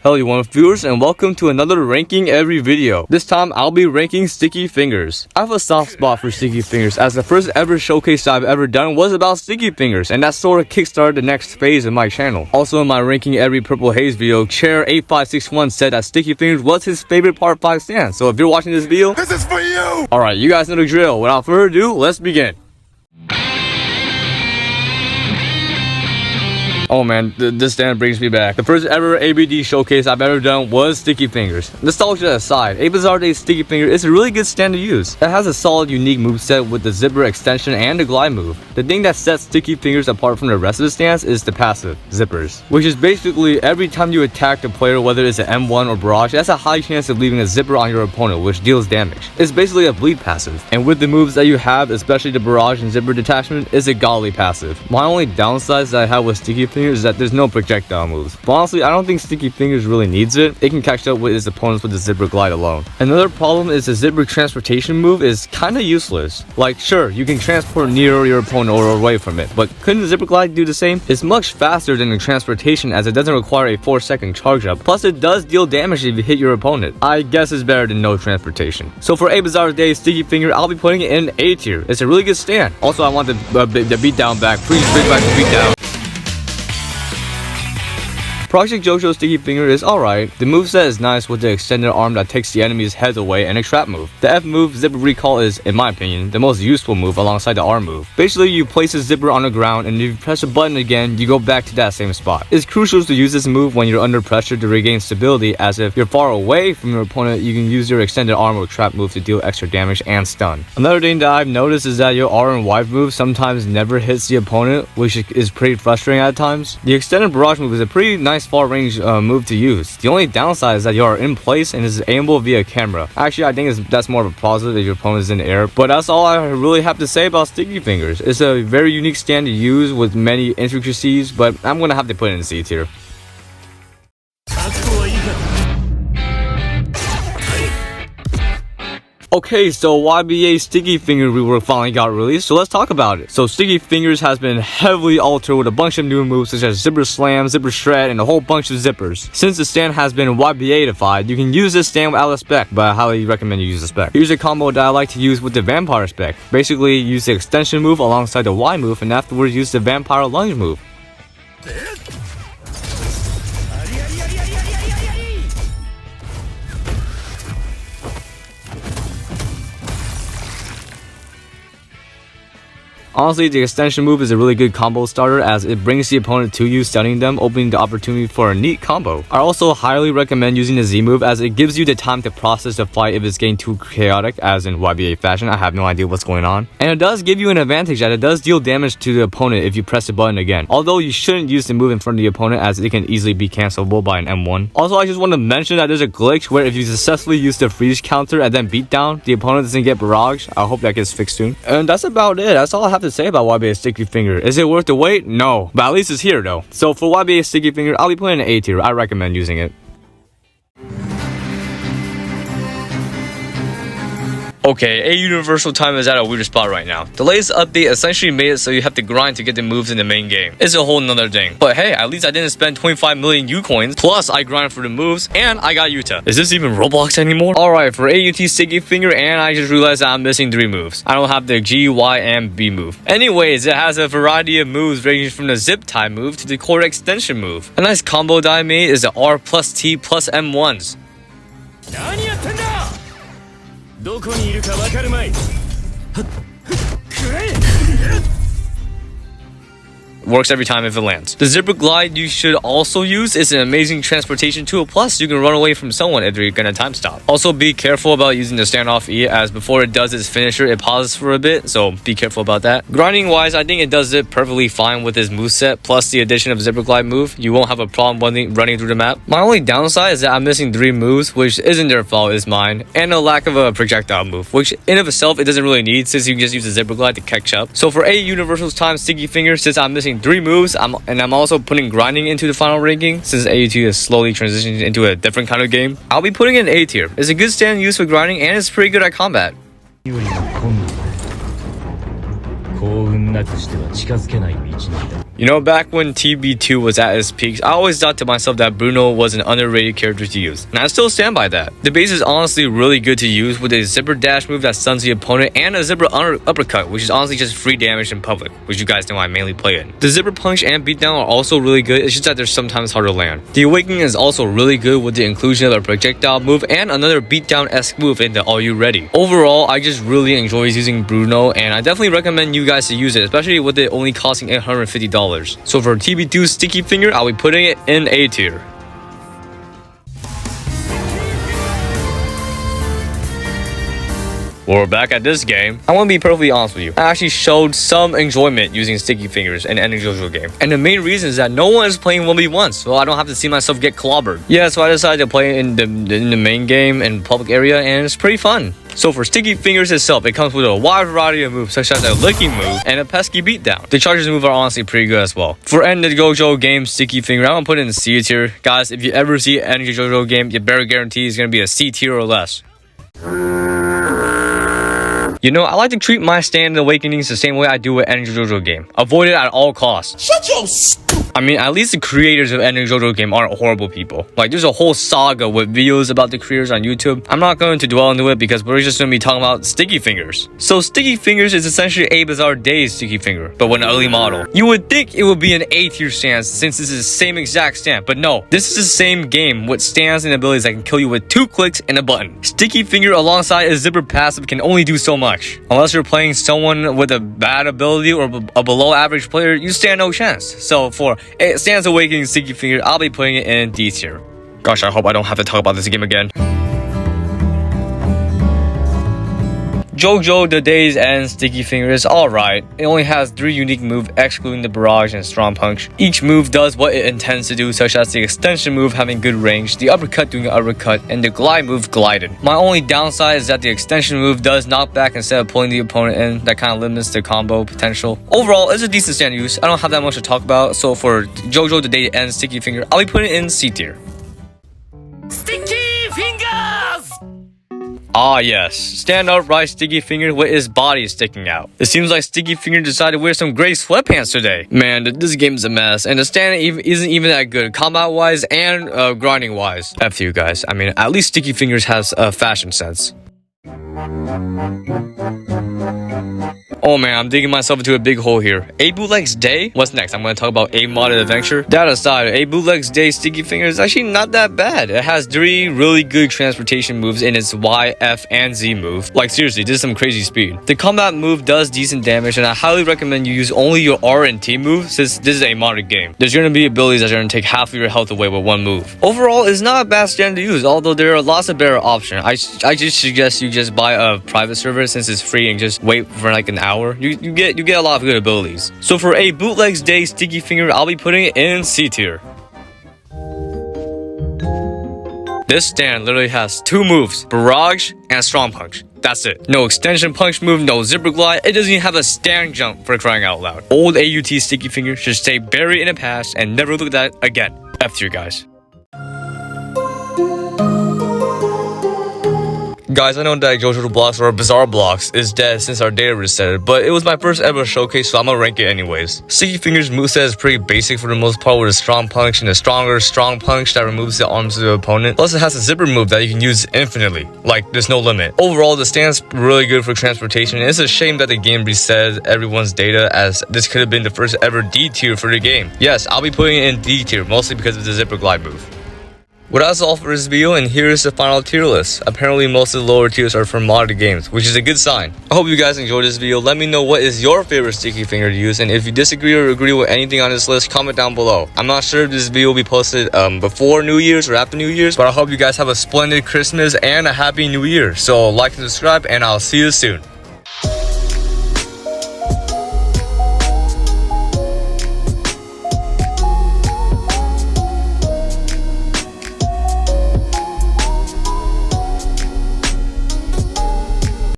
Hello you viewers, and welcome to another ranking every video. This time I'll be ranking sticky fingers. I have a soft spot for sticky fingers as the first ever showcase I've ever done was about sticky fingers, and that sort of kickstarted the next phase of my channel. Also in my ranking every purple haze video, Chair8561 said that sticky fingers was his favorite part 5 stand. So if you're watching this video, this is for you! Alright, you guys know the drill. Without further ado, let's begin. Oh man, this stand brings me back. The first ever ABD showcase I've ever done was sticky fingers. Nostalgia aside, A Bizarre Day's sticky finger is a really good stand to use. It has a solid unique moveset with the zipper extension and the glide move. The thing that sets sticky fingers apart from the rest of the stands is the passive, zippers, which is basically every time you attack the player, whether it's an M1 or barrage, it has a high chance of leaving a zipper on your opponent, which deals damage. It's basically a bleed passive, and with the moves that you have, especially the barrage and zipper detachment, is a godly passive. My only downsides that I have with sticky fingers is that there's no projectile moves. But honestly, I don't think sticky fingers really needs it. It can catch up with its opponents with the zipper glide alone. Another problem is the zipper transportation move is kinda useless. Like, sure, you can transport near your opponent or away from it, but couldn't the zipper glide do the same? It's much faster than the transportation as it doesn't require a 4-second charge up. Plus it does deal damage if you hit your opponent. I guess it's better than no transportation. So for A Bizarre Day's sticky finger, I'll be putting it in A tier. It's a really good stand. Also, I want the beatdown back. Please bring back the beatdown. Project Jojo's sticky finger is alright. The moveset is nice with the extended arm that takes the enemy's head away and a trap move. The F move, zipper recall, is, in my opinion, the most useful move alongside the R move. Basically, you place a zipper on the ground and if you press a button again, you go back to that same spot. It's crucial to use this move when you're under pressure to regain stability, as if you're far away from your opponent, you can use your extended arm or trap move to deal extra damage and stun. Another thing that I've noticed is that your R and Y move sometimes never hits the opponent, which is pretty frustrating at times. The extended barrage move is a pretty nice far range move to use. The only downside is that you are in place and is aimable via camera. Actually, I think that's more of a positive if your opponent is in the air. But that's all I really have to say about sticky fingers. It's a very unique stand to use with many intricacies, but I'm gonna have to put it in C tier. Okay, so YBA Sticky Finger rework finally got released, so let's talk about it. So Sticky Fingers has been heavily altered with a bunch of new moves such as Zipper Slam, Zipper Shred, and a whole bunch of zippers. Since the stand has been YBA-ified, you can use this stand without a spec, but I highly recommend you use a spec. Here's a combo that I like to use with the Vampire spec. Basically, use the extension move alongside the Y move, and afterwards use the Vampire Lunge move. Honestly, the extension move is a really good combo starter as it brings the opponent to you, stunning them, opening the opportunity for a neat combo. I also highly recommend using the Z move as it gives you the time to process the fight if it's getting too chaotic, as in YBA fashion. I have no idea what's going on. And it does give you an advantage that it does deal damage to the opponent if you press the button again. Although you shouldn't use the move in front of the opponent as it can easily be cancelable by an M1. Also, I just want to mention that there's a glitch where if you successfully use the freeze counter and then beat down, the opponent doesn't get barrage. I hope that gets fixed soon. And that's about it. That's all I have to say about YBA Sticky Finger. Is it worth the wait? No. But at least it's here though. So for YBA Sticky Finger, I'll be putting an A tier. I recommend using it. Okay, A Universal Time is at a weird spot right now. The latest update essentially made it so you have to grind to get the moves in the main game. It's a whole nother thing. But hey, at least I didn't spend 25 million U coins, plus I grind for the moves, and I got Utah. Is this even Roblox anymore? Alright, for AUT Sticky Finger, and I just realized that I'm missing 3 moves. I don't have the G, Y, and B move. Anyways, it has a variety of moves ranging from the zip tie move to the core extension move. A nice combo that I made is the R plus T plus M1s. Works every time if it lands. The zipper glide you should also use is an amazing transportation tool, plus you can run away from someone if you're gonna time stop. Also be careful about using the standoff E, as before it does its finisher it pauses for a bit, so be careful about that. Grinding wise, I think it does it perfectly fine with his moveset, plus the addition of zipper glide move. You won't have a problem running through the map. My only downside is that I'm missing 3 moves, which isn't their fault, it's mine, and a lack of a projectile move, which in of itself it doesn't really need since you can just use the zipper glide to catch up. So for A Universal's Time Sticky Finger, since I'm missing 3 moves, I'm also putting grinding into the final ranking since AUT is slowly transitioning into a different kind of game. I'll be putting it in A tier. It's a good stand used for grinding and it's pretty good at combat. You know, back when TB2 was at its peak, I always thought to myself that Bruno was an underrated character to use, and I still stand by that. The base is honestly really good to use with a zipper dash move that stuns the opponent and a zipper uppercut, which is honestly just free damage in public, which you guys know I mainly play in. The zipper punch and beatdown are also really good, it's just that they're sometimes hard to land. The awakening is also really good with the inclusion of a projectile move and another beatdown-esque move in the Are You Ready? Overall, I just really enjoy using Bruno, and I definitely recommend you guys to use it, especially with it only costing $850. So for TB2 Sticky Finger, I'll be putting it in A tier. We're back at this game. I want to be perfectly honest with you. I actually showed some enjoyment using Sticky Fingers in any Jojo game. And the main reason is that no one is playing 1v1, so I don't have to see myself get clobbered. Yeah, so I decided to play in the main game in public area, and it's pretty fun. So for Sticky Fingers itself, it comes with a wide variety of moves such as a licking move and a pesky beatdown. The charges move are honestly pretty good as well. For any Jojo game Sticky Finger, I'm gonna put it in C tier. Guys, if you ever see any Jojo game, you better guarantee it's gonna be a C tier or less. You know, I like to treat my stand awakenings the same way I do with any Jojo game. Avoid it at all costs. Shut your I mean, at least the creators of any Jojo game aren't horrible people. Like, there's a whole saga with videos about the creators on YouTube. I'm not going to dwell into it because we're just going to be talking about Sticky Fingers. So Sticky Fingers is essentially a Bizarre Days Sticky Finger, but with an early model. You would think it would be an A tier stance since this is the same exact stand, but no. This is the same game with stands and abilities that can kill you with 2 clicks and a button. Sticky Finger alongside a zipper passive can only do so much. Unless you're playing someone with a bad ability or a below average player, you stand no chance. So for Stands Awakening Sticky Finger, I'll be putting it in D tier. Gosh, I hope I don't have to talk about this game again. Jojo The Day's End Sticky Finger is alright. It only has 3 unique moves excluding the barrage and strong punch. Each move does what it intends to do, such as the extension move having good range, the uppercut doing an uppercut, and the glide move gliding. My only downside is that the extension move does knock back instead of pulling the opponent in. That kind of limits the combo potential. Overall, it's a decent stand use. I don't have that much to talk about, so for Jojo The Day's End Sticky Finger, I'll be putting it in C tier. Sticky Fingers! Ah yes, stand upright Sticky Finger with his body sticking out. It seems like Sticky Finger decided to wear some gray sweatpants today. Man, this game is a mess, and the stand isn't even that good, combat wise and grinding wise. F you guys, I mean, at least Sticky Fingers has a fashion sense. Oh man, I'm digging myself into a big hole here. A Bootleg's Day? What's next? I'm going to talk about A Modded Adventure. That aside, A Bootleg's Day Sticky Finger is actually not that bad. It has 3 really good transportation moves in its Y, F, and Z move. Like seriously, this is some crazy speed. The combat move does decent damage, and I highly recommend you use only your R and T move since this is a modded game. There's going to be abilities that are going to take half of your health away with 1 move. Overall, it's not a bad stand to use, although there are lots of better options. I just suggest you just buy a private server since it's free and just wait for like an hour. You get a lot of good abilities. So for A Bootleg's Day Sticky Finger, I'll be putting it in C tier. This stand literally has 2 moves, Barrage and Strong Punch. That's it. No extension punch move, no zipper glide. It doesn't even have a stand jump for crying out loud. Old AUT Sticky Finger should stay buried in the past and never look at that again. F tier, guys. Guys, I know that Jojo Blox or Bizarre Blox is dead since our data reset, but it was my first ever showcase, so I'm gonna rank it anyways. Sticky Fingers moveset is pretty basic for the most part, with a strong punch and a stronger strong punch that removes the arms of the opponent. Plus, it has a zipper move that you can use infinitely, like there's no limit. Overall, the stand's really good for transportation, and it's a shame that the game reset everyone's data, as this could have been the first ever D tier for the game. Yes, I'll be putting it in D tier, mostly because of the zipper glide move. Well, that's all for this video, and here is the final tier list. Apparently most of the lower tiers are from modded games, which is a good sign. I hope you guys enjoyed this video. Let me know what is your favorite Sticky Finger to use, and if you disagree or agree with anything on this list, comment down below. I'm not sure if this video will be posted before New Year's or after New Year's, but I hope you guys have a splendid Christmas and a happy New Year. So like and subscribe, and I'll see you soon.